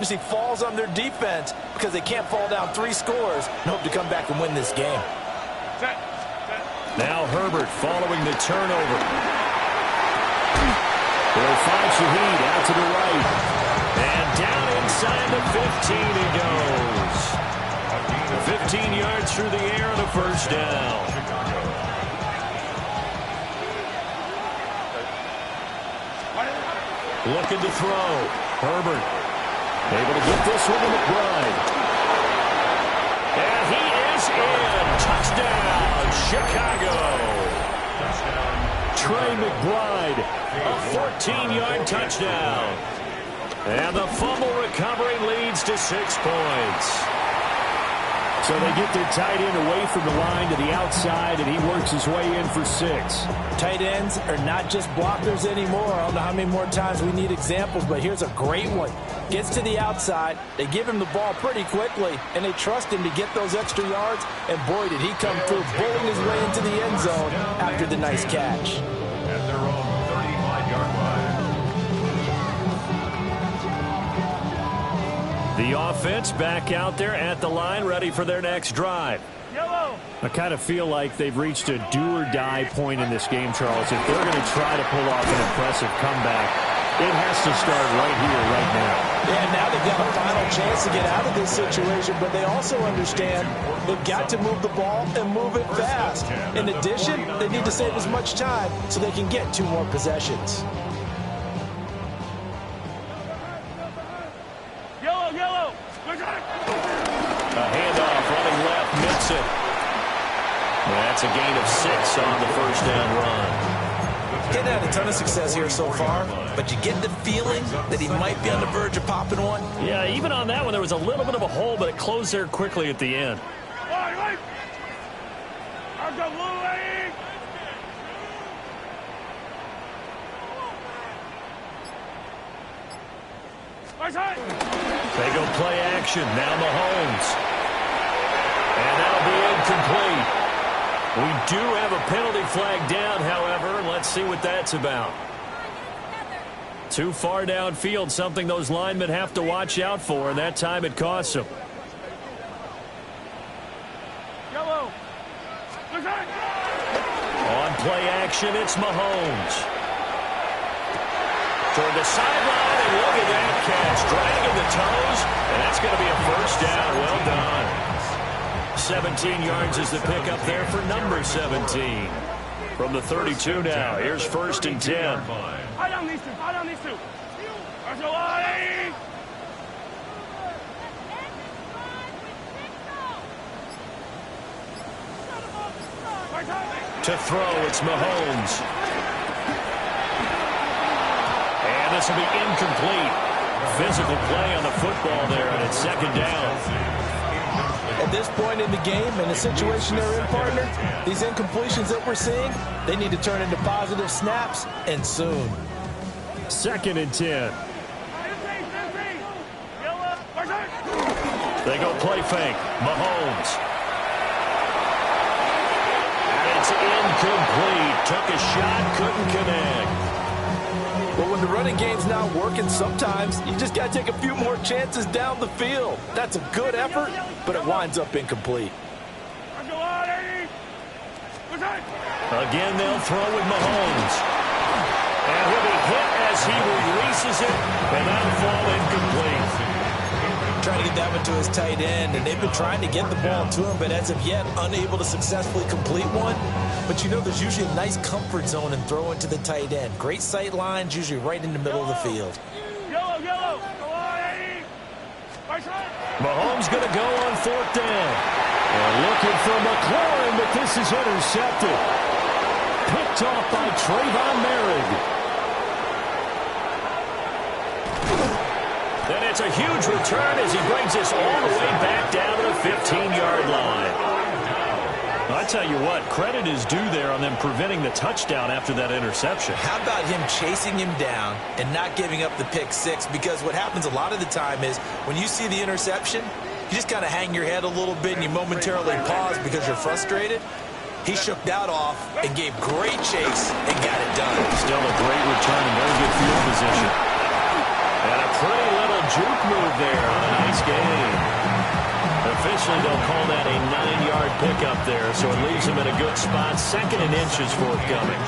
He falls on their defense because they can't fall down 3 scores and hope to come back and win this game. Now Herbert following the turnover. They'll find Shaheed out to the right. And down inside the 15 he goes. 15 yards through the air on a first down. Looking to throw. Herbert. Able to get this one to McBride. And he is in. Touchdown, Chicago. Trey McBride, a 14-yard touchdown. And the fumble recovery leads to 6 points. So they get their tight end away from the line to the outside, and he works his way in for 6. Tight ends are not just blockers anymore. I don't know how many more times we need examples, but here's a great one. Gets to the outside, they give him the ball pretty quickly, and they trust him to get those extra yards, and boy, did he come through, bowling his way into the end zone after the nice catch. At their own 35-yard line. The offense back out there at the line, ready for their next drive. I kind of feel like they've reached a do-or-die point in this game, Charles. If they're going to try to pull off an impressive comeback, it has to start right here, right now. Yeah, now they've got a final chance to get out of this situation, but they also understand they've got to move the ball and move it fast. In addition, they need to save as much time so they can get 2 more possessions. A handoff, running left, Mixon. That's a gain of 6 on the first down run. Getting had a ton of success here so far, but you get the feeling that he might be on the verge of popping one. Yeah, even on that one, there was a little bit of a hole, but it closed there quickly at the end. They go play action. Now Mahomes. And that'll be incomplete. We do have a penalty flag down, however. Let's see what that's about. Too far downfield, something those linemen have to watch out for, and that time it costs them. On play action, it's Mahomes. Toward the sideline, and look at that catch. Dragging the toes, and that's going to be a first down. Well done. 17 yards is the pickup there for number 17. From the 32 now, here's 1st and 10. To throw, it's Mahomes. And this will be incomplete. Physical play on the football there, and it's 2nd down. At this point in the game, in the situation they're in, partner, these incompletions that we're seeing, they need to turn into positive snaps, and soon. 2nd and 10. They go play fake. Mahomes. And it's incomplete. Took a shot, couldn't connect. But when the running game's not working, sometimes you just got to take a few more chances down the field. That's a good effort, but it winds up incomplete. Again, they'll throw with Mahomes. And he'll be hit as he releases it, and that'll fall incomplete. Trying to get that one to his tight end, and they've been trying to get the ball to him, but as of yet, unable to successfully complete one. But you know there's usually a nice comfort zone in throwing to the tight end. Great sight lines, usually right in the middle of the field. Mahomes going to go on 4th down. And looking for McLaurin, but this is intercepted. Picked off by Trayvon Merrick. And it's a huge return as he brings us all the way back down to the 15-yard line. I tell you what, credit is due there on them preventing the touchdown after that interception. How about him chasing him down and not giving up the pick 6? Because what happens a lot of the time is when you see the interception, you just kind of hang your head a little bit and you momentarily pause because you're frustrated. He shook that off and gave great chase and got it done. Still a great return and very good field position. And a pretty little juke move there on a nice gain. Officially, they'll call that a 9-yard pickup there, so it leaves him in a good spot. 2nd and inches forthcoming.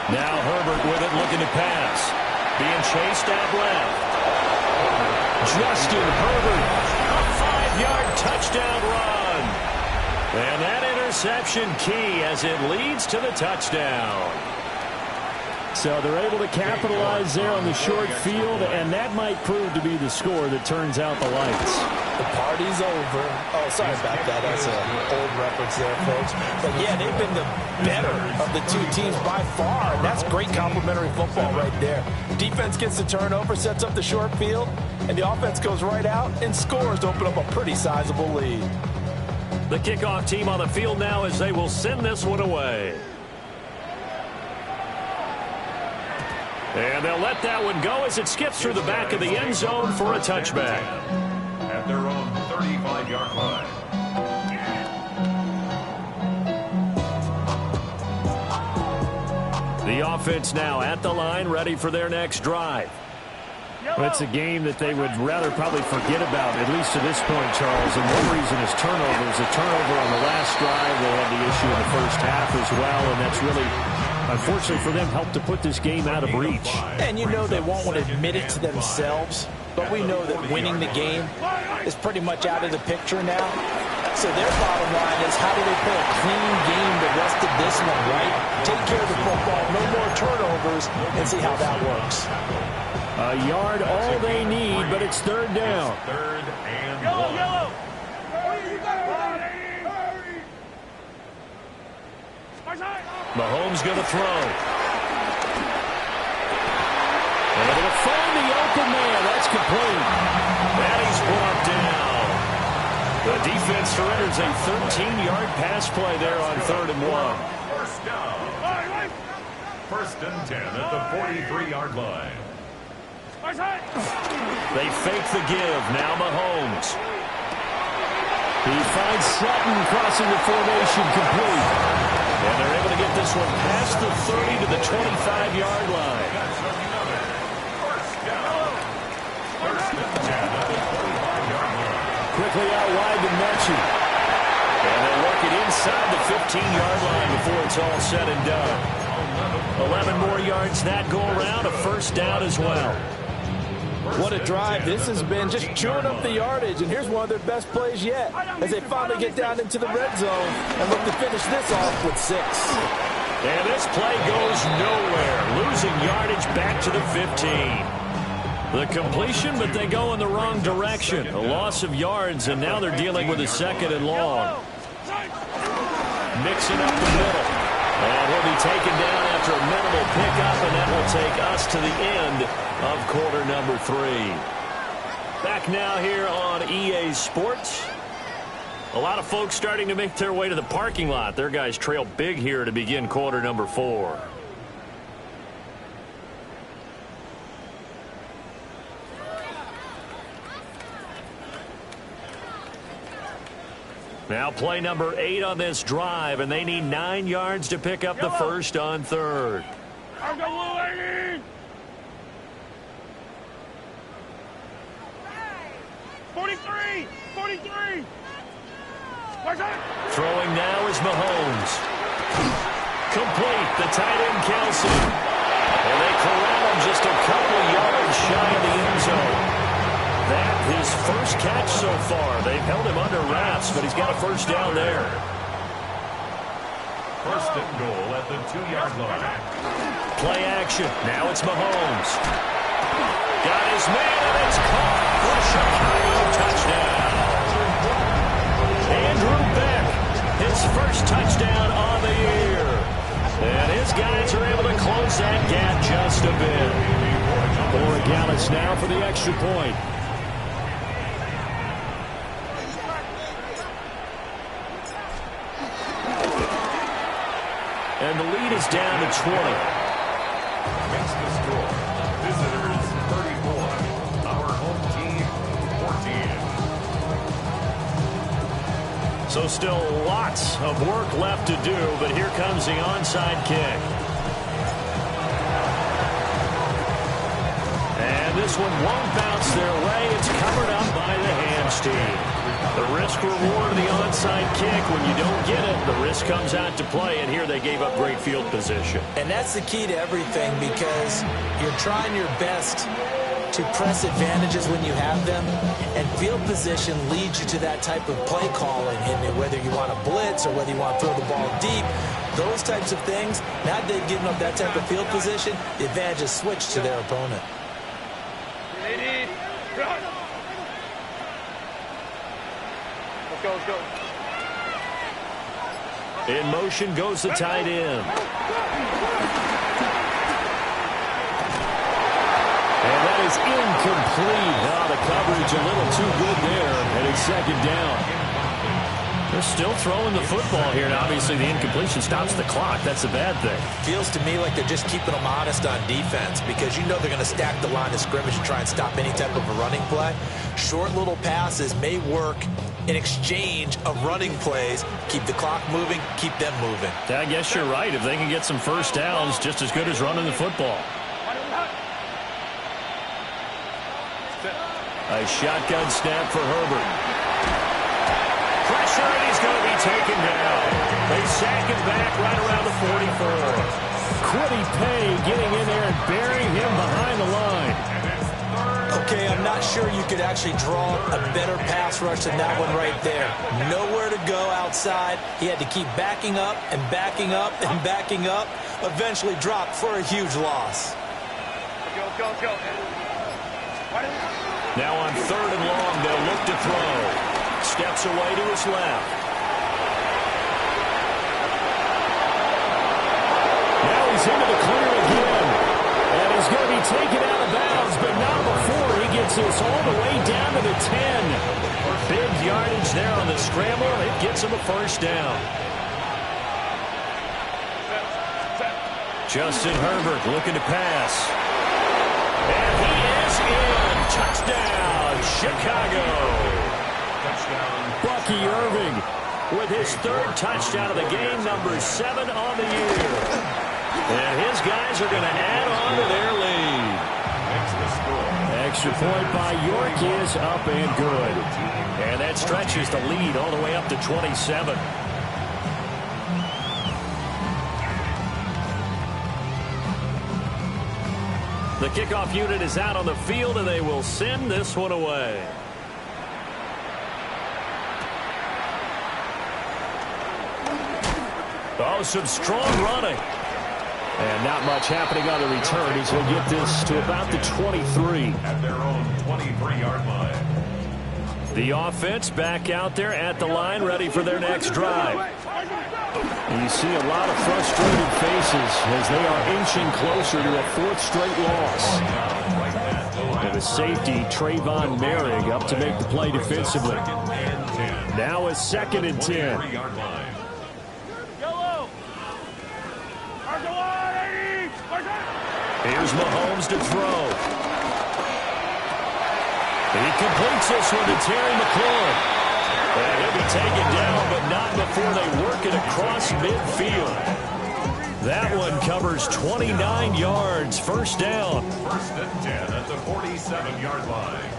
Now Herbert with it, looking to pass. Being chased out left. Justin Herbert, a 5-yard touchdown run. And that interception key as it leads to the touchdown. So they're able to capitalize there on the short field, and that might prove to be the score that turns out the lights. The party's over. Oh, sorry about that. That's an old reference there, folks. But, yeah, they've been the better of the two teams by far, and that's great complimentary football right there. Defense gets the turnover, sets up the short field, and the offense goes right out and scores to open up a pretty sizable lead. The kickoff team on the field now as they will send this one away. And they'll let that one go as it skips through the back of the end zone for a touchback. At their own 35-yard line. The offense now at the line, ready for their next drive. It's a game that they would rather probably forget about, at least to this point, Charles. And one reason is turnovers. A turnover on the last drive. They had the issue in the first half as well, and that's really, unfortunately for them, helped to put this game out of reach. And you know they won't want to admit it to themselves, but we know that winning the game is pretty much out of the picture now. So their bottom line is, how do they play a clean game the rest of this one, right? Take care of the football, no more turnovers, and see how that works. A yard all they need, but it's 3rd down. 3rd and 1. Mahomes going to throw. And able to find the open man. That's complete. And he's brought down. The defense surrenders a 13-yard pass play there on 3rd and 1. First down. 1st and 10 at the 43-yard line. They fake the give. Now Mahomes. He finds Sutton crossing the formation, complete. And they're able to get this one past the 30 to the 25-yard line. First down. 1st and 10 at the 45-yard line. Quickly out wide to Mechie. And they work it inside the 15-yard line before it's all said and done. 11 more yards that go around, a 1st down as well. What a drive this has been, just chewing up the yardage, and here's one of their best plays yet as they finally get down into the red zone and look to finish this off with 6. And this play goes nowhere, losing yardage back to the 15. The completion, but they go in the wrong direction. A loss of yards, and now they're dealing with a 2nd and long. Mixing up the middle. And he'll be taken down after a minimal pickup, and that will take us to the end of quarter number 3. Back now here on EA Sports. A lot of folks starting to make their way to the parking lot. Their guys trail big here to begin quarter number 4. Now play number 8 on this drive, and they need 9 yards to pick up the first on 3rd. 43! Throwing now is Mahomes. Complete, the tight end Kelsey. And they corral him just a couple yards shy of the end zone. That his first catch so far. They've held him under wraps, but he's got a 1st down there. 1st and goal at the 2-yard line. Play action. Now it's Mahomes. Got his man, and it's caught for a Chicago touchdown. Andrew Beck, his first touchdown on the year. And his guys are able to close that gap just a bit. Borregales now for the extra point. And the lead is down to 20. Makes the score. Visitors 34. Our home team 14. So still lots of work left to do, but here comes the onside kick. And this one won't bounce their way. It's covered up by the hands team. The risk reward of the onside kick. When you don't get it, the risk comes out to play. And here they gave up great field position. And that's the key to everything, because you're trying your best to press advantages when you have them, and field position leads you to that type of play calling. And whether you want to blitz or whether you want to throw the ball deep, those types of things, now that they've given up that type of field position, the advantage is switched to their opponent. Let's go, let's go. In motion goes the tight end. And that is incomplete. Now the coverage a little too good there, and it's second down. They're still throwing the football here, and obviously the incompletion stops the clock. That's a bad thing. Feels to me like they're just keeping them honest on defense, because you know they're going to stack the line of scrimmage and try and stop any type of a running play. Short little passes may work in exchange of running plays. Keep the clock moving, keep them moving. I guess you're right. If they can get some first downs, just as good as running the football. A shotgun snap for Herbert. Pressure, and he's going to be taken down. They sack him back right around the 44. Quiddy Pay getting in there and burying him behind the line. Okay, I'm not sure you could actually draw a better pass rush than that one right there. Nowhere to go outside. He had to keep backing up and backing up and backing up. Eventually dropped for a huge loss. Go. Now on 3rd and long, they'll look to throw. Steps away to his left. Now he's into the clear again. And he's going to be taken out of bounds, but not before he gets this all the way down to the 10. Big yardage there on the scramble. It gets him a first down. Justin Herbert looking to pass. And he is in. Touchdown, Chicago. Bucky Irving with his 3rd touchdown of the game, number 7 on the year. And his guys are going to add on to their lead. Extra point by York is up and good. And that stretches the lead all the way up to 27. The kickoff unit is out on the field, and they will send this one away. Oh, some strong running. And not much happening on the return as he'll get this to about the 23. At their own 23-yard line. The offense back out there at the line, ready for their next drive. And you see a lot of frustrated faces as they are inching closer to a 4th straight loss. And the safety, Trayvon Merrick, up to make the play defensively. Now it's 2nd and 10. Here's Mahomes to throw. He completes this one to Terry McLaurin. And he'll be taken down, but not before they work it across midfield. That one covers 29 yards. First down. 1st and 10 at the 47-yard line.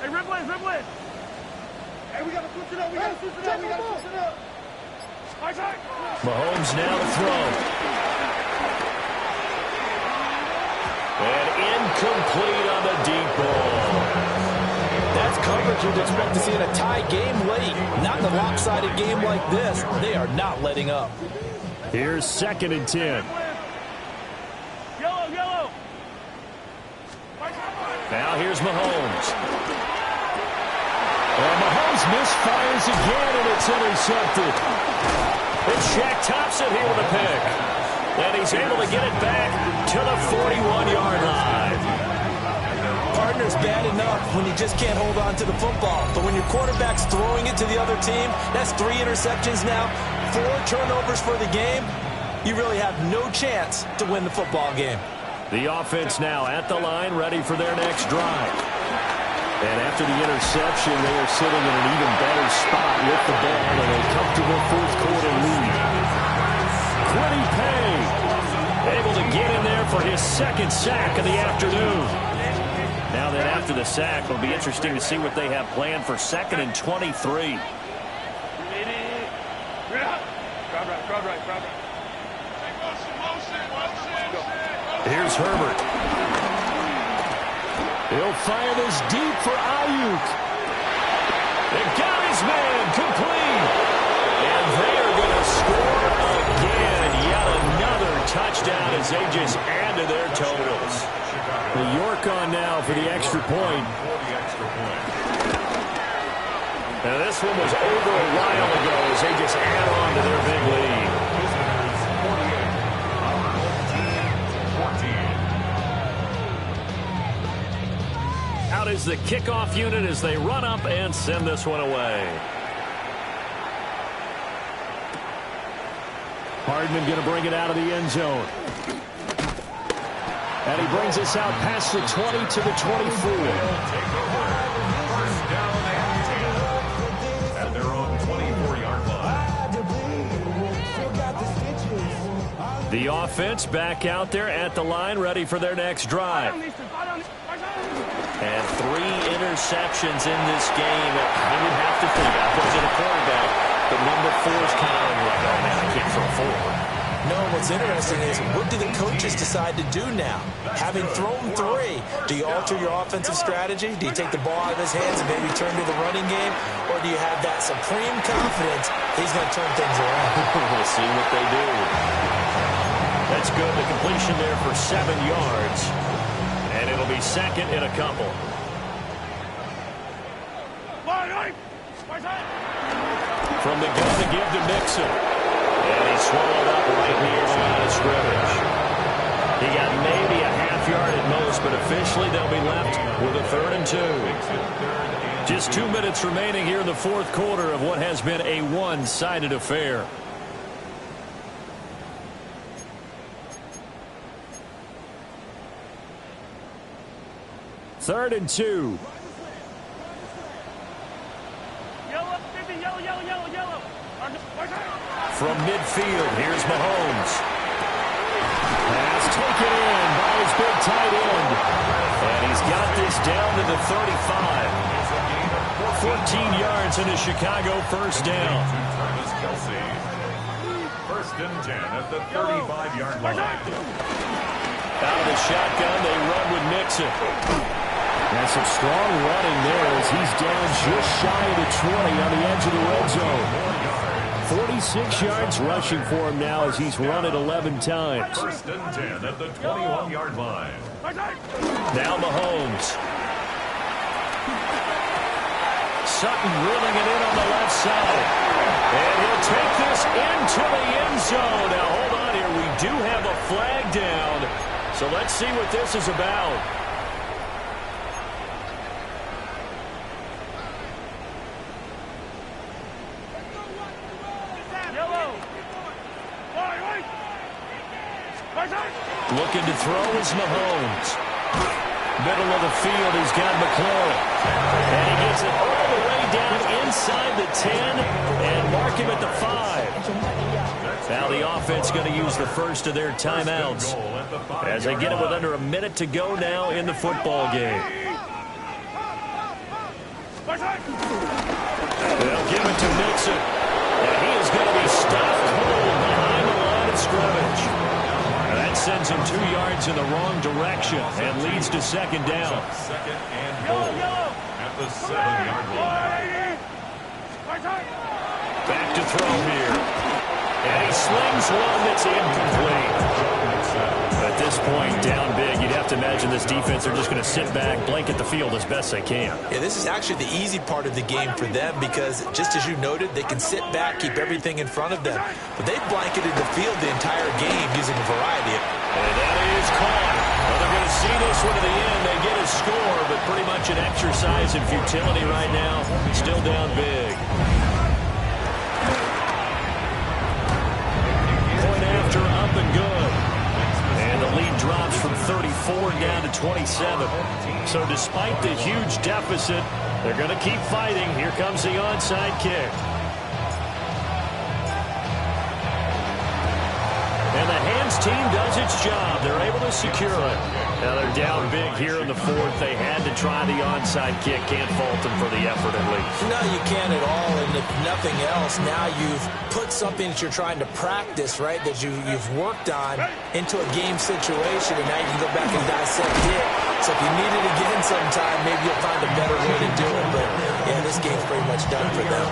Hey, Ripley. Hey, we got to switch it up. Mahomes now to throw. And incomplete on the deep ball. That's coverage you'd expect to see in a tie game late. Not in a lopsided game like this. They are not letting up. Here's 2nd and 10. Yellow. Now here's Mahomes. Well, Mahomes misfires again, and it's intercepted. And Shaq tops it here with a pick. And he's able to get it back to the 41-yard line. Partner's bad enough when you just can't hold on to the football. But when your quarterback's throwing it to the other team, that's 3 interceptions now, 4 turnovers for the game. You really have no chance to win the football game. The offense now at the line, ready for their next drive. And after the interception, they are sitting in an even better spot with the ball in a comfortable 4th quarter lead. Quiddy Pay for his second sack of the afternoon. Now then, after the sack, it'll be interesting to see what they have planned for 2nd and 23. Here's Herbert. He'll fire this deep for Ayuk. They got his man complete. And they are going to score again. Yet another touchdown as they just add to their totals. The York on now for the extra point. Now this one was over a while ago as they just add on to their big lead. Out is the kickoff unit as they run up and send this one away. Hardman going to bring it out of the end zone. And he brings us out past the 20 to the 24. First down and 10 at their own 24-yard line. The offense back out there at the line, ready for their next drive. And 3 interceptions in this game. You would have to think about was it a quarterback, but number 4 is kind of like, oh man, I can't throw 4. No, what's interesting is what do the coaches decide to do now? Having thrown 3, do you alter your offensive strategy? Do you take the ball out of his hands and maybe turn to the running game? Or do you have that supreme confidence he's going to turn things around? We'll see what they do. That's good. The completion there for 7 yards. And it'll be 2nd and a couple. From the gun to give to Mixon. And he's swallowed up right near the line of scrimmage. He got maybe a half yard at most, but officially they'll be left with a 3rd and 2. Just 2 minutes remaining here in the 4th quarter of what has been a one-sided affair. Third and 2. From midfield, here's Mahomes. Pass taken in by his big tight end. And he's got this down to the 35. 14 yards in a Chicago first down. First and 10 at the 35-yard line. Out of the shotgun, they run with Mixon. That's some strong running there as he's down just shy of the 20 on the edge of the red zone. 46 yards rushing for him now as he's run it 11 times. First and 10 at the 21-yard line. Now Mahomes. Sutton drilling it in on the left side. And he'll take this into the end zone. Now hold on here. We do have a flag down. So let's see what this is about. Looking to throw is Mahomes. Middle of the field, he's got McLaurin. And he gets it all the way down inside the 10 and mark him at the 5. Now the offense going to use the first of their timeouts as they get it with under a minute to go now in the football game. They'll give it to Mixon. And he is going to be stopped cold behind the line of scrimmage. That sends him 2 yards in the wrong direction and leads to 2nd down. Second and goal at the 7-yard line. Back to throw here. And he slings one that's incomplete. At this point, down big, you'd have to imagine this defense are just going to sit back, blanket the field as best they can. Yeah, this is actually the easy part of the game for them because, just as you noted, they can sit back, keep everything in front of them. But they've blanketed the field the entire game using a variety of... And that is caught. Well, they're going to see this one to the end. They get a score, but pretty much an exercise in futility right now. Still down big. Point after, up and good. And the lead drops from 34 down to 27. So despite the huge deficit, they're going to keep fighting. Here comes the onside kick. And the hands defense team does its job. They're able to secure it. Now they're down big here in the fourth. They had to try the onside kick. Can't fault them for the effort at least. No, you can't at all. And if nothing else, now you've put something that you're trying to practice, right, that you've worked on into a game situation, and now you can go back and dissect it. So if you need it again sometime, maybe you'll find a better way to do it. But, yeah, this game's pretty much done for them.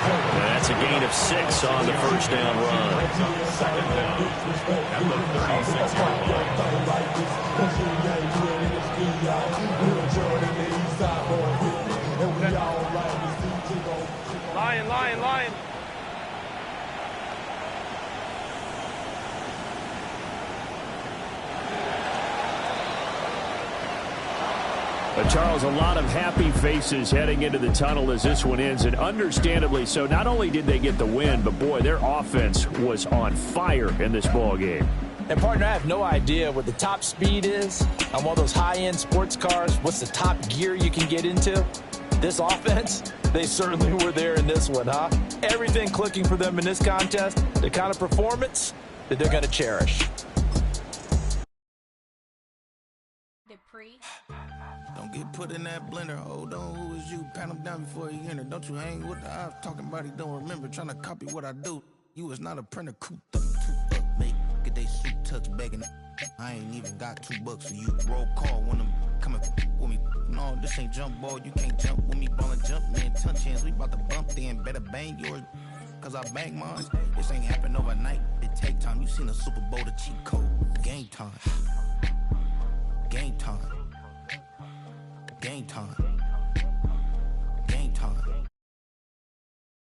And that's a gain of 6 on the first down run. Second down at the 36-yard Lion, lion, lion. Charles, a lot of happy faces heading into the tunnel as this one ends, and understandably so. Not only did they get the win, but, boy, their offense was on fire in this ball game. And, partner, I have no idea what the top speed is on one of those high-end sports cars. What's the top gear you can get into? This offense, they certainly were there in this one, huh? Everything clicking for them in this contest, the kind of performance that they're going to cherish. Don't get put in that blender. Hold on, who is you? Pat him down before you enter. Don't you hang with the eyes talking about he don't remember. Trying to copy what I do. You is not a printer. Cooped up, toot up, mate. Get they suit touch begging. I ain't even got $2 for you. Roll call when I'm coming with me. No, this ain't jump ball. You can't jump with me. Ball and jump, man. Touch hands. We about to bump then. Better bang yours. Cause I bang mine. This ain't happen overnight. It take time. You seen a Super Bowl, the cheat code. Game time. Game time. Game time.